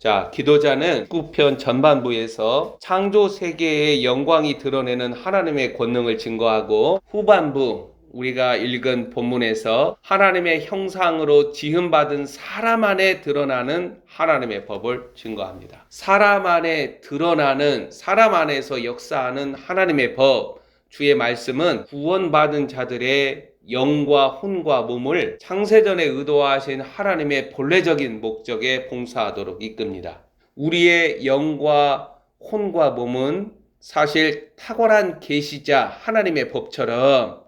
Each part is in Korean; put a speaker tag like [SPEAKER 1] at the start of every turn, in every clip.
[SPEAKER 1] 자, 기도자는 19편 전반부에서 창조 세계의 영광이 드러내는 하나님의 권능을 증거하고, 후반부 우리가 읽은 본문에서 하나님의 형상으로 지음받은 사람 안에 드러나는 하나님의 법을 증거합니다. 사람 안에 드러나는, 사람 안에서 역사하는 하나님의 법, 주의 말씀은 구원받은 자들의 영과 혼과 몸을 창세전에 의도하신 하나님의 본래적인 목적에 봉사하도록 이끕니다. 우리의 영과 혼과 몸은 사실 탁월한 계시자 하나님의 법처럼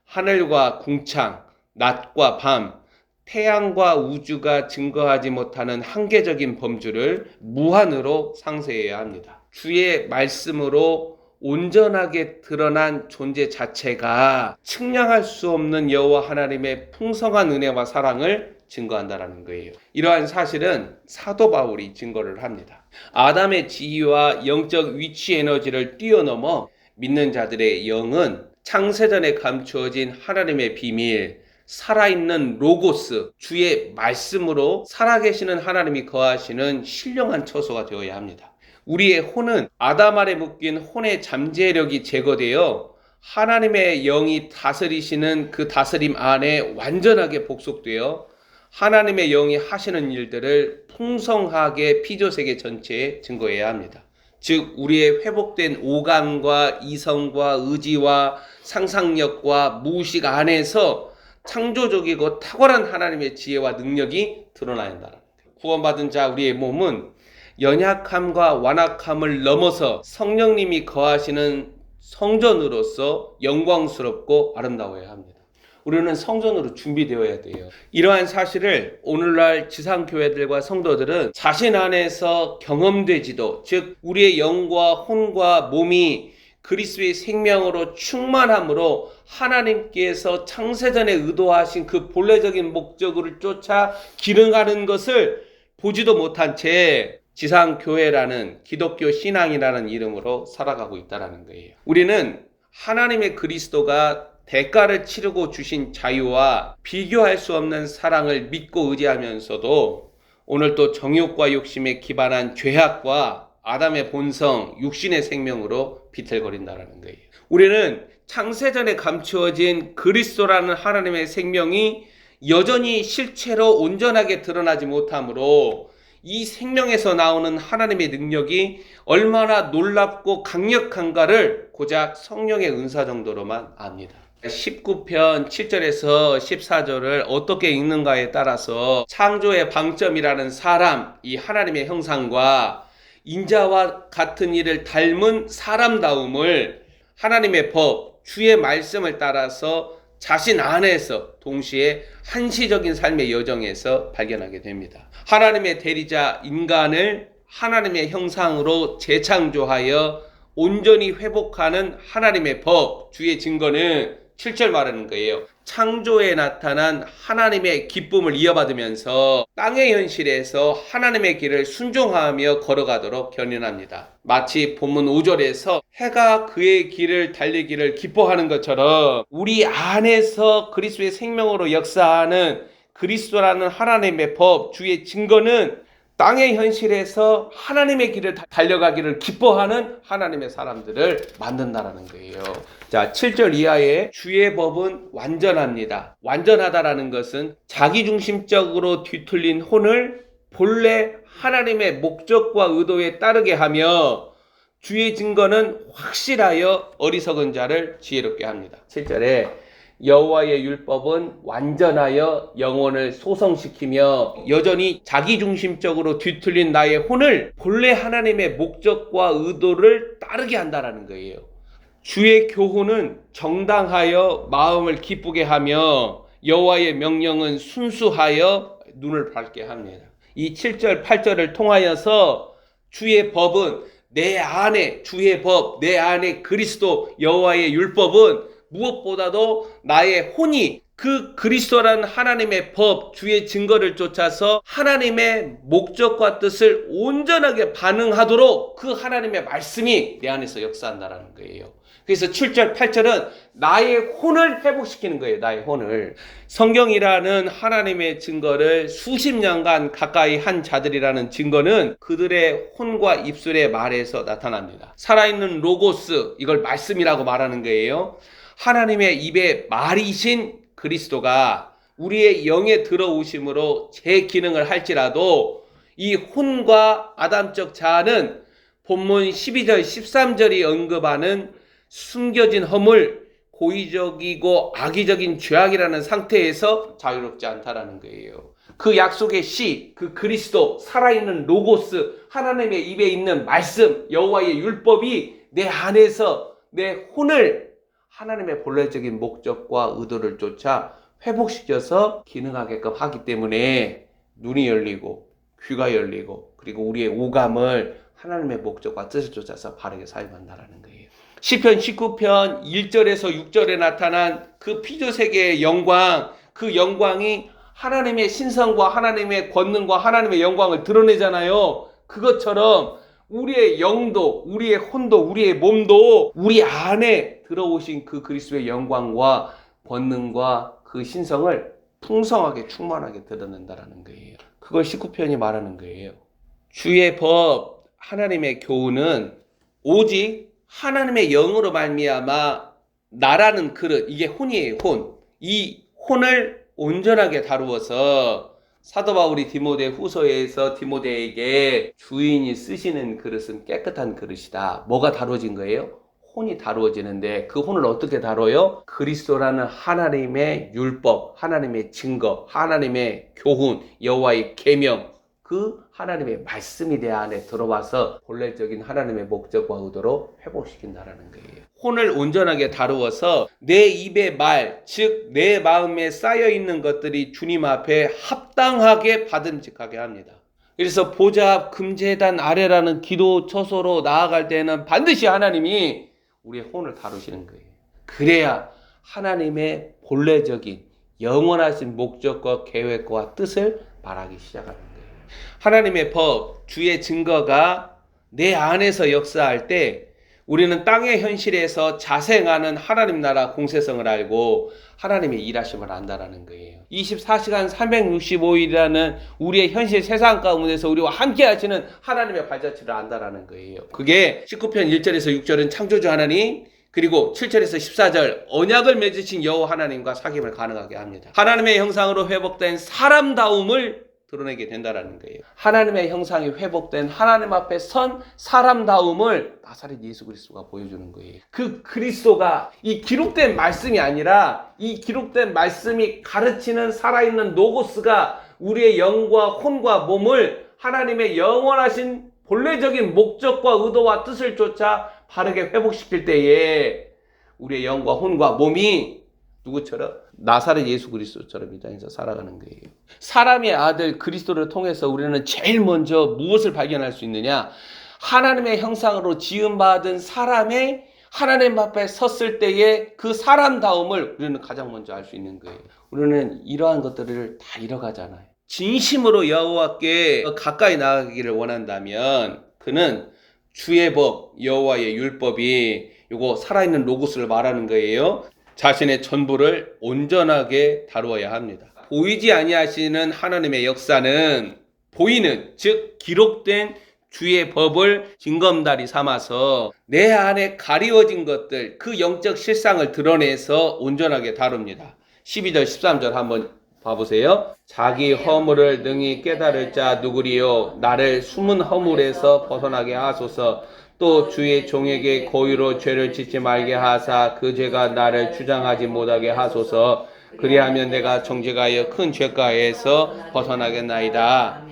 [SPEAKER 1] 하늘과 궁창, 낮과 밤, 태양과 우주가 증거하지 못하는 한계적인 범주를 무한으로 상쇄해야 합니다. 주의 말씀으로 온전하게 드러난 존재 자체가 측량할 수 없는 여호와 하나님의 풍성한 은혜와 사랑을 증거한다는 거예요. 이러한 사실은 사도 바울이 증거를 합니다. 아담의 지위와 영적 위치 에너지를 뛰어넘어 믿는 자들의 영은 창세전에 감추어진 하나님의 비밀, 살아있는 로고스, 주의 말씀으로 살아계시는 하나님이 거하시는 신령한 처소가 되어야 합니다. 우리의 혼은 아담 아래 묶인 혼의 잠재력이 제거되어 하나님의 영이 다스리시는 그 다스림 안에 완전하게 복속되어 하나님의 영이 하시는 일들을 풍성하게 피조세계 전체에 증거해야 합니다. 즉 우리의 회복된 오감과 이성과 의지와 상상력과 무의식 안에서 창조적이고 탁월한 하나님의 지혜와 능력이 드러나야 한다는 거예요. 구원받은 자 우리의 몸은 연약함과 완악함을 넘어서 성령님이 거하시는 성전으로서 영광스럽고 아름다워야 합니다. 우리는 성전으로 준비되어야 돼요. 이러한 사실을 오늘날 지상교회들과 성도들은 자신 안에서 경험되지도, 즉 우리의 영과 혼과 몸이 그리스도의 생명으로 충만함으로 하나님께서 창세전에 의도하신 그 본래적인 목적을 쫓아 기능하는 것을 보지도 못한 채 지상교회라는 기독교 신앙이라는 이름으로 살아가고 있다는 거예요. 우리는 하나님의 그리스도가 대가를 치르고 주신 자유와 비교할 수 없는 사랑을 믿고 의지하면서도 오늘 또 정욕과 욕심에 기반한 죄악과 아담의 본성, 육신의 생명으로 비틀거린다는 거예요. 우리는 창세전에 감추어진 그리스도라는 하나님의 생명이 여전히 실체로 온전하게 드러나지 못하므로 이 생명에서 나오는 하나님의 능력이 얼마나 놀랍고 강력한가를 고작 성령의 은사 정도로만 압니다. 19편 7절에서 14절을 어떻게 읽는가에 따라서 창조의 방점이라는 사람, 이 하나님의 형상과 인자와 같은 이를 닮은 사람다움을 하나님의 법, 주의 말씀을 따라서 자신 안에서 동시에 한시적인 삶의 여정에서 발견하게 됩니다. 하나님의 대리자 인간을 하나님의 형상으로 재창조하여 온전히 회복하는 하나님의 법, 주의 증거는 7절 말하는 거예요. 창조에 나타난 하나님의 기쁨을 이어받으면서 땅의 현실에서 하나님의 길을 순종하며 걸어가도록 견인합니다. 마치 본문 5절에서 해가 그의 길을 달리기를 기뻐하는 것처럼 우리 안에서 그리스도의 생명으로 역사하는 그리스도라는 하나님의 법, 주의 증거는 땅의 현실에서 하나님의 길을 달려가기를 기뻐하는 하나님의 사람들을 만든다라는 거예요. 자, 7절 이하에 주의 법은 완전합니다. 완전하다라는 것은 자기중심적으로 뒤틀린 혼을 본래 하나님의 목적과 의도에 따르게 하며 주의 증거는 확실하여 어리석은 자를 지혜롭게 합니다. 7절에 여호와의 율법은 완전하여 영혼을 소성시키며 여전히 자기중심적으로 뒤틀린 나의 혼을 본래 하나님의 목적과 의도를 따르게 한다는 거예요. 주의 교훈은 정당하여 마음을 기쁘게 하며 여호와의 명령은 순수하여 눈을 밝게 합니다. 이 7절 8절을 통하여서 주의 법은 내 안에, 주의 법, 내 안에 그리스도 여호와의 율법은 무엇보다도 나의 혼이 그 그리스도라는 하나님의 법, 주의 증거를 쫓아서 하나님의 목적과 뜻을 온전하게 반응하도록 그 하나님의 말씀이 내 안에서 역사한다라는 거예요. 그래서 7절, 8절은 나의 혼을 회복시키는 거예요. 나의 혼을. 성경이라는 하나님의 증거를 수십 년간 가까이 한 자들이라는 증거는 그들의 혼과 입술의 말에서 나타납니다. 살아있는 로고스, 이걸 말씀이라고 말하는 거예요. 하나님의 입에 말이신 그리스도가 우리의 영에 들어오심으로 제 기능을 할지라도 이 혼과 아담적 자아는 본문 12절, 13절이 언급하는 숨겨진 허물, 고의적이고 악의적인 죄악이라는 상태에서 자유롭지 않다라는 거예요. 그 약속의 씨, 그 그리스도, 살아있는 로고스, 하나님의 입에 있는 말씀, 여호와의 율법이 내 안에서 내 혼을 하나님의 본래적인 목적과 의도를 쫓아 회복시켜서 기능하게끔 하기 때문에 눈이 열리고 귀가 열리고 그리고 우리의 오감을 하나님의 목적과 뜻을 쫓아서 바르게 사용한다라는 거예요. 시편 19편 1절에서 6절에 나타난 그 피조세계의 영광, 그 영광이 하나님의 신성과 하나님의 권능과 하나님의 영광을 드러내잖아요. 그것처럼 우리의 영도, 우리의 혼도, 우리의 몸도 우리 안에 들어오신 그 그리스도의 영광과 권능과 그 신성을 풍성하게 충만하게 드러낸다라는 거예요. 그걸 19편이 말하는 거예요. 주의 법, 하나님의 교훈은 오직 하나님의 영으로 말미암아 나라는 그릇, 이게 혼이에요. 혼. 이 혼을 온전하게 다루어서 사도 바울이 디모데 후서에서 디모데에게 주인이 쓰시는 그릇은 깨끗한 그릇이다. 뭐가 다루어진 거예요? 혼이 다루어지는데 그 혼을 어떻게 다뤄요? 그리스도라는 하나님의 율법, 하나님의 증거, 하나님의 교훈, 여호와의 계명, 그 하나님의 말씀이 내 안에 들어와서 본래적인 하나님의 목적과 의도로 회복시킨다라는 거예요. 혼을 온전하게 다루어서 내 입의 말, 즉 내 마음에 쌓여있는 것들이 주님 앞에 합당하게 받음직하게 합니다. 그래서 보좌 금제단 아래라는 기도 처소로 나아갈 때는 반드시 하나님이 우리의 혼을 다루시는 거예요. 그래야 하나님의 본래적인 영원하신 목적과 계획과 뜻을 말하기 시작하는 거예요. 하나님의 법, 주의 증거가 내 안에서 역사할 때 우리는 땅의 현실에서 자생하는 하나님 나라 공세성을 알고 하나님의 일하심을 안다라는 거예요. 24시간 365일이라는 우리의 현실 세상 가운데서 우리와 함께 하시는 하나님의 발자취를 안다라는 거예요. 그게 19편 1절에서 6절은 창조주 하나님, 그리고 7절에서 14절 언약을 맺으신 여호와 하나님과 사귐을 가능하게 합니다. 하나님의 형상으로 회복된 사람다움을 드러내게 된다라는 거예요. 하나님의 형상이 회복된 하나님 앞에 선 사람다움을 나사렛 예수 그리스도가 보여주는 거예요. 그 그리스도가 이 기록된 말씀이 아니라 이 기록된 말씀이 가르치는 살아있는 로고스가 우리의 영과 혼과 몸을 하나님의 영원하신 본래적인 목적과 의도와 뜻을 쫓아 바르게 회복시킬 때에 우리의 영과 혼과 몸이 누구처럼? 나사렛 예수 그리스도처럼 이 땅에서 살아가는 거예요. 사람의 아들 그리스도를 통해서 우리는 제일 먼저 무엇을 발견할 수 있느냐? 하나님의 형상으로 지음받은 사람의 하나님 앞에 섰을 때의 그 사람다움을 우리는 가장 먼저 알 수 있는 거예요. 우리는 이러한 것들을 다 잃어가잖아요. 진심으로 여호와께 가까이 나가기를 원한다면 그는 주의 법, 여호와의 율법이 요거 살아있는 로고스를 말하는 거예요. 자신의 전부를 온전하게 다루어야 합니다. 보이지 아니하시는 하나님의 역사는 보이는, 즉 기록된 주의 법을 징검다리 삼아서 내 안에 가리워진 것들, 그 영적 실상을 드러내서 온전하게 다룹니다. 12절 13절 한번 봐보세요. 자기 허물을 능히 깨달을 자 누구리요? 나를 숨은 허물에서 벗어나게 하소서. 또 주의 종에게 고의로 죄를 짓지 말게 하사 그 죄가 나를 주장하지 못하게 하소서. 그리하면 내가 정죄하여 큰 죄가에서 벗어나겠나이다.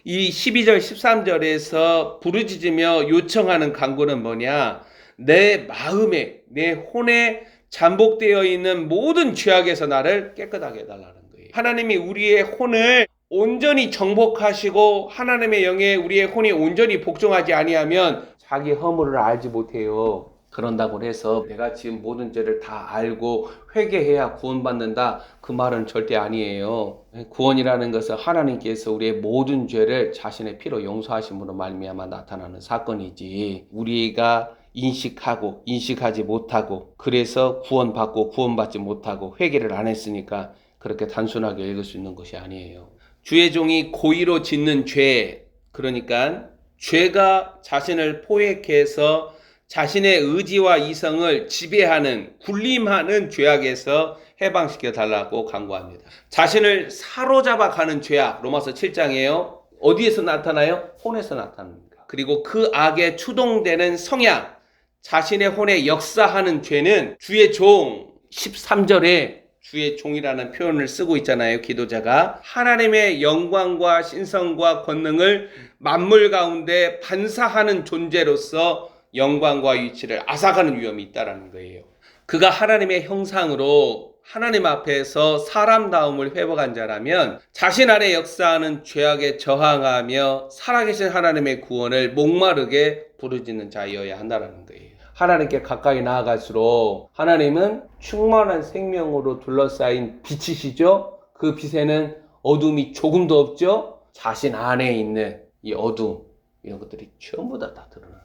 [SPEAKER 1] 이 12절 13절에서 부르짖으며 요청하는 간구는 뭐냐? 내 마음에, 내 혼에 잠복되어 있는 모든 죄악에서 나를 깨끗하게 해달라는 거예요. 하나님이 우리의 혼을 온전히 정복하시고 하나님의 영에 우리의 혼이 온전히 복종하지 아니하면 자기 허물을 알지 못해요. 그런다고 해서 내가 지금 모든 죄를 다 알고 회개해야 구원받는다, 그 말은 절대 아니에요. 구원이라는 것은 하나님께서 우리의 모든 죄를 자신의 피로 용서하심으로 말미암아 나타나는 사건이지, 우리가 인식하고 인식하지 못하고 그래서 구원받고 구원받지 못하고 회개를 안 했으니까 그렇게 단순하게 읽을 수 있는 것이 아니에요. 주의 종이 고의로 짓는 죄, 그러니까 죄가 자신을 포획해서 자신의 의지와 이성을 지배하는, 군림하는 죄악에서 해방시켜 달라고 간구합니다. 자신을 사로잡아 가는 죄악, 로마서 7장이에요. 어디에서 나타나요? 혼에서 나타납니다. 그리고 그 악에 추동되는 성향, 자신의 혼에 역사하는 죄는 주의 종, 13절에 주의 종이라는 표현을 쓰고 있잖아요. 기도자가 하나님의 영광과 신성과 권능을 만물 가운데 반사하는 존재로서 영광과 위치를 앗아가는 위험이 있다는 거예요. 그가 하나님의 형상으로 하나님 앞에서 사람다움을 회복한 자라면 자신 안에 역사하는 죄악에 저항하며 살아계신 하나님의 구원을 목마르게 부르짖는 자여야 한다는 거예요. 하나님께 가까이 나아갈수록 하나님은 충만한 생명으로 둘러싸인 빛이시죠. 그 빛에는 어둠이 조금도 없죠. 자신 안에 있는 이 어둠, 이런 것들이 전부 다 드러나는 거죠.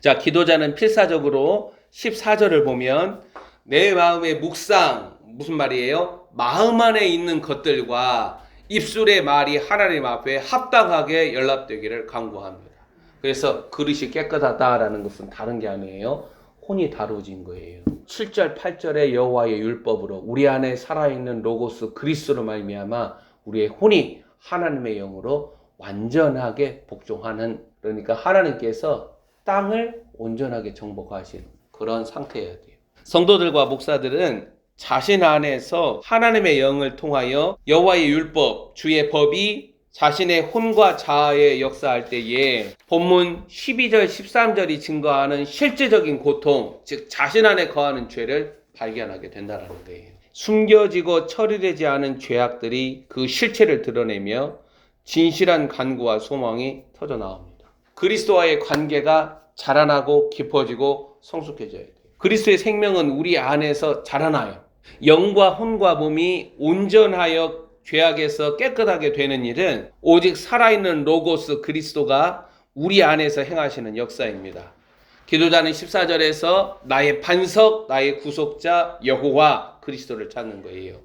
[SPEAKER 1] 자, 기도자는 필사적으로 14절을 보면 내 마음의 묵상, 무슨 말이에요? 마음 안에 있는 것들과 입술의 말이 하나님 앞에 합당하게 연락되기를 간구합니다. 그래서 그릇이 깨끗하다라는 것은 다른 게 아니에요. 혼이 다루어진 거예요. 7절 8절의 여호와의 율법으로 우리 안에 살아있는 로고스 그리스도로 말미암아 우리의 혼이 하나님의 영으로 완전하게 복종하는, 그러니까 하나님께서 땅을 온전하게 정복하신 그런 상태여야 돼요. 성도들과 목사들은 자신 안에서 하나님의 영을 통하여 여호와의 율법, 주의 법이 자신의 혼과 자아에 역사할 때에 본문 12절 13절이 증거하는 실제적인 고통, 즉 자신 안에 거하는 죄를 발견하게 된다는 거예요. 숨겨지고 처리되지 않은 죄악들이 그 실체를 드러내며 진실한 간구와 소망이 터져 나옵니다. 그리스도와의 관계가 자라나고 깊어지고 성숙해져야 돼요. 그리스도의 생명은 우리 안에서 자라나요. 영과 혼과 몸이 온전하여 죄악에서 깨끗하게 되는 일은 오직 살아있는 로고스 그리스도가 우리 안에서 행하시는 역사입니다. 기도자는 14절에서 나의 반석, 나의 구속자 여호와 그리스도를 찾는 거예요.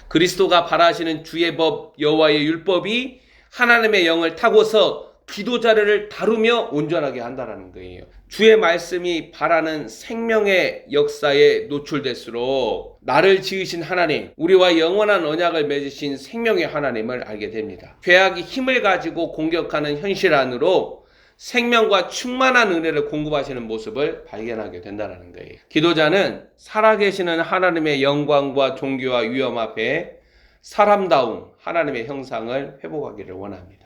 [SPEAKER 1] 그리스도가 바라시는 주의 법, 여호와의 율법이 하나님의 영을 타고서 기도자를 다루며 온전하게 한다는 거예요. 주의 말씀이 바라는 생명의 역사에 노출될수록 나를 지으신 하나님, 우리와 영원한 언약을 맺으신 생명의 하나님을 알게 됩니다. 죄악이 힘을 가지고 공격하는 현실 안으로 생명과 충만한 은혜를 공급하시는 모습을 발견하게 된다는 거예요. 기도자는 살아계시는 하나님의 영광과 존귀와 위엄 앞에 사람다운 하나님의 형상을 회복하기를 원합니다.